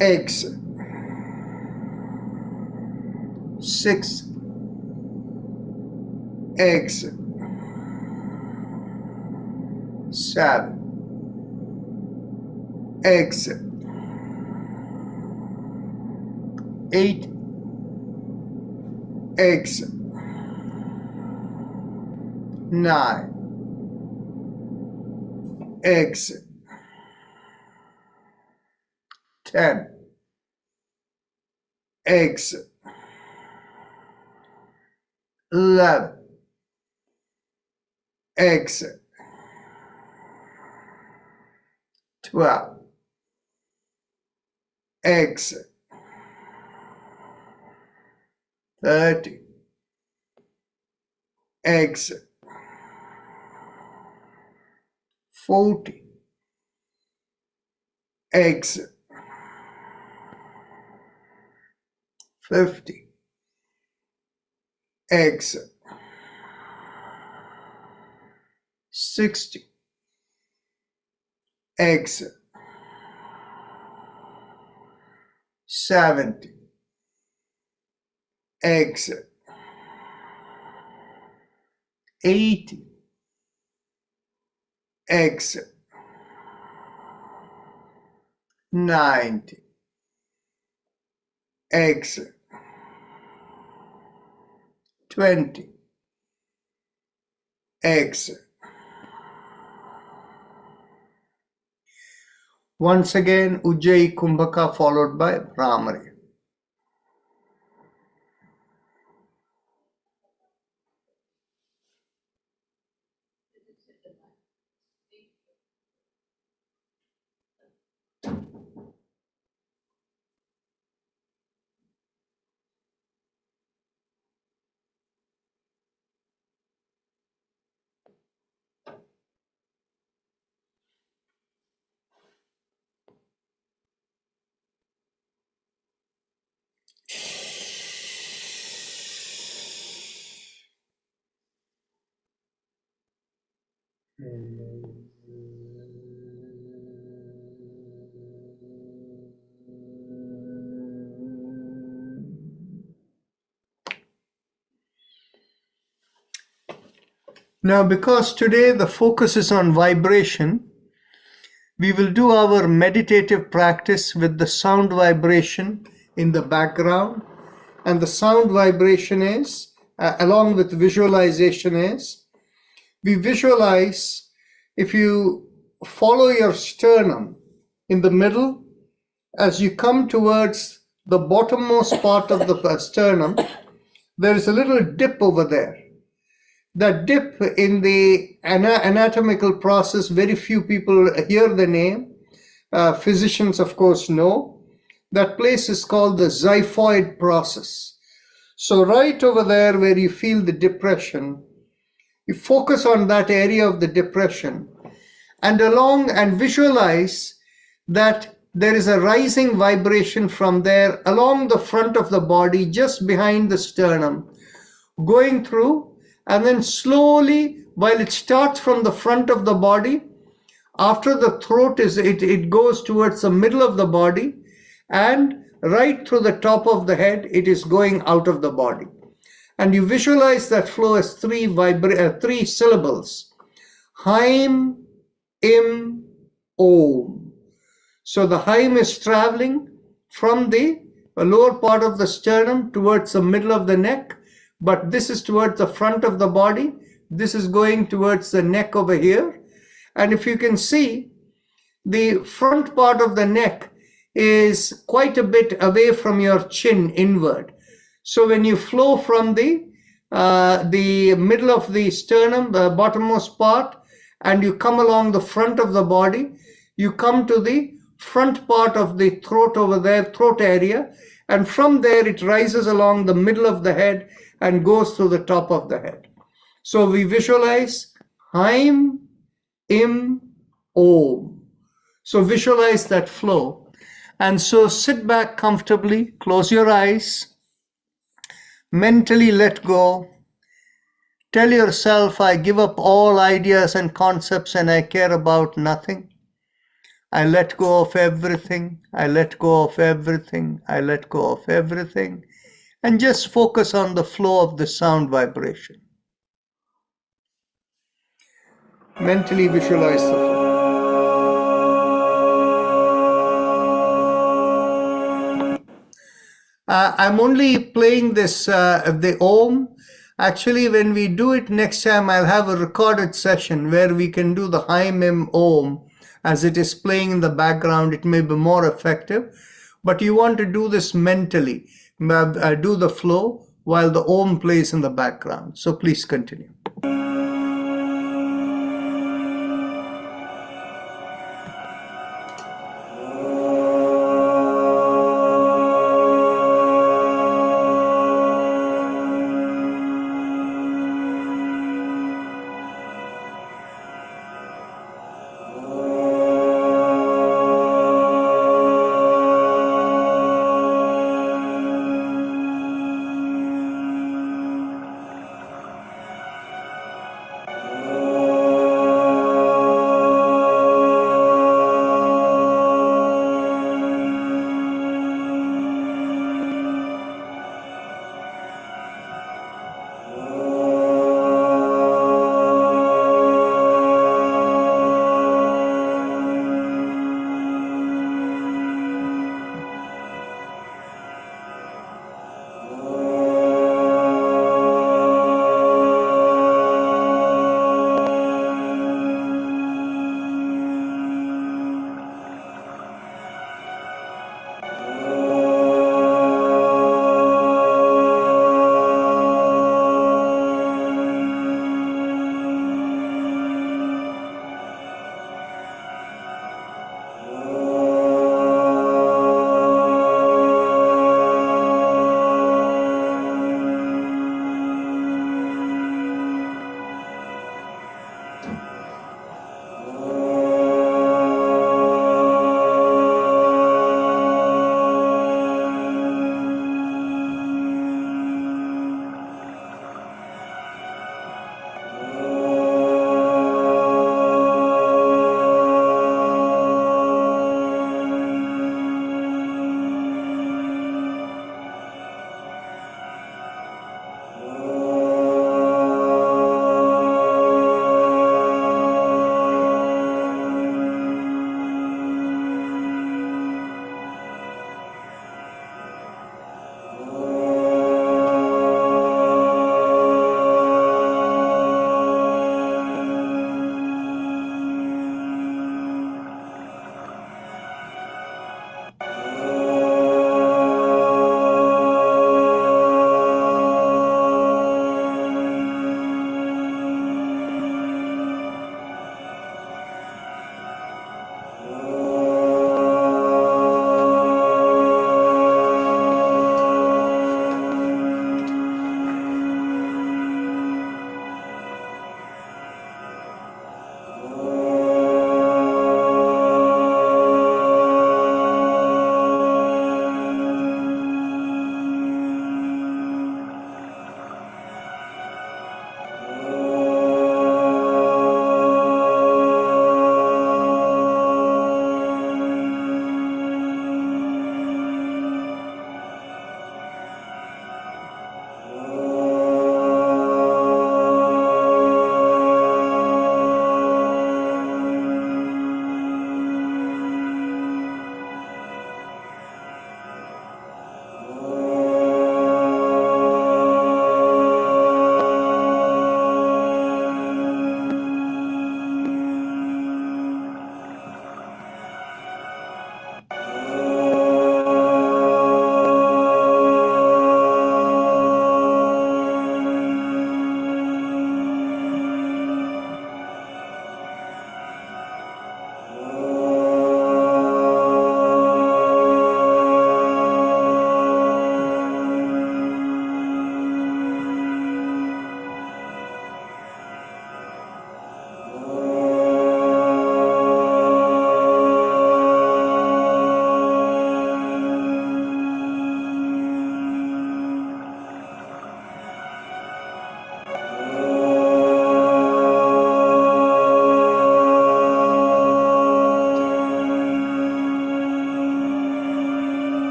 exhale. 6, exhale. 7, exhale. 8, exhale. 9, exhale. 10, exhale. 11, exhale. 12, exhale. 13, exhale. 14, exhale. 15, exhale. 60, exhale. 70, exhale. 80, exhale. 90, exhale. 20, exhale. Once again, Ujjayi Kumbhaka followed by Brahmari. Now, because today the focus is on vibration, we will do our meditative practice with the sound vibration in the background. And the sound vibration is, along with visualization is, we visualize, if you follow your sternum in the middle, as you come towards the bottommost part of the sternum, there is a little dip over there. That dip in the anatomical process, very few people hear the name. Physicians, of course, know. That place is called the xiphoid process. So right over there where you feel the depression, you focus on that area of the depression and visualize that there is a rising vibration from there along the front of the body, just behind the sternum, going through, and then slowly, while it starts from the front of the body, after the throat it goes towards the middle of the body, and right through the top of the head, it is going out of the body. And you visualize that flow as three syllables: Haim, Im, Om. So the Haim is traveling from the lower part of the sternum towards the middle of the neck, but this is towards the front of the body. This is going towards the neck over here. And if you can see, the front part of the neck is quite a bit away from your chin inward. So when you flow from the middle of the sternum, the bottommost part, and you come along the front of the body, you come to the front part of the throat over there, throat area, and from there it rises along the middle of the head and goes through the top of the head. So we visualize Haim, Im, Om. So visualize that flow. And so sit back comfortably, close your eyes, mentally let go. Tell yourself, I give up all ideas and concepts and I care about nothing. I let go of everything. I let go of everything. I let go of everything. And just focus on the flow of the sound vibration. Mentally visualize the flow. I'm only playing this, the Om. Actually, when we do it next time, I'll have a recorded session where we can do the Haim, Im, Om. As it is playing in the background, it may be more effective. But you want to do this mentally. Do the flow while the Om plays in the background. So please continue.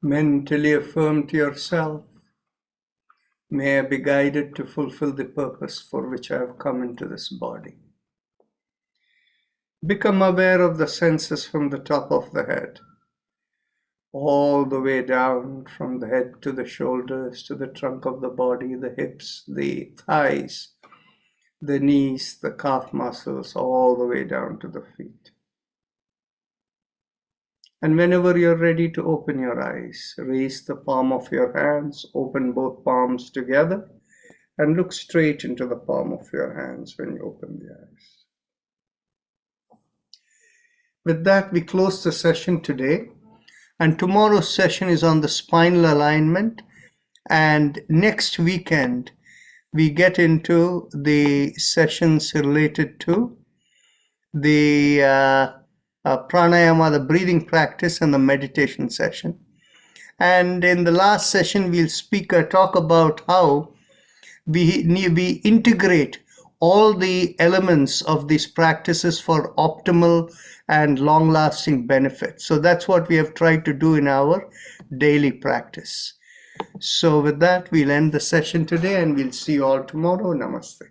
Mentally affirm to yourself, may I be guided to fulfill the purpose for which I have come into this body. Become aware of the senses from the top of the head, all the way down from the head to the shoulders, to the trunk of the body, the hips, the thighs, the knees, the calf muscles, all the way down to the feet. And whenever you're ready to open your eyes, raise the palm of your hands, open both palms together, and look straight into the palm of your hands when you open the eyes. With that, we close the session today. And tomorrow's session is on the spinal alignment. And next weekend, we get into the sessions related to the pranayama, the breathing practice, and the meditation session. And in the last session, we'll talk about how we integrate all the elements of these practices for optimal and long-lasting benefits. So that's what we have tried to do in our daily practice. So with that, we'll end the session today and we'll see you all tomorrow. Namaste.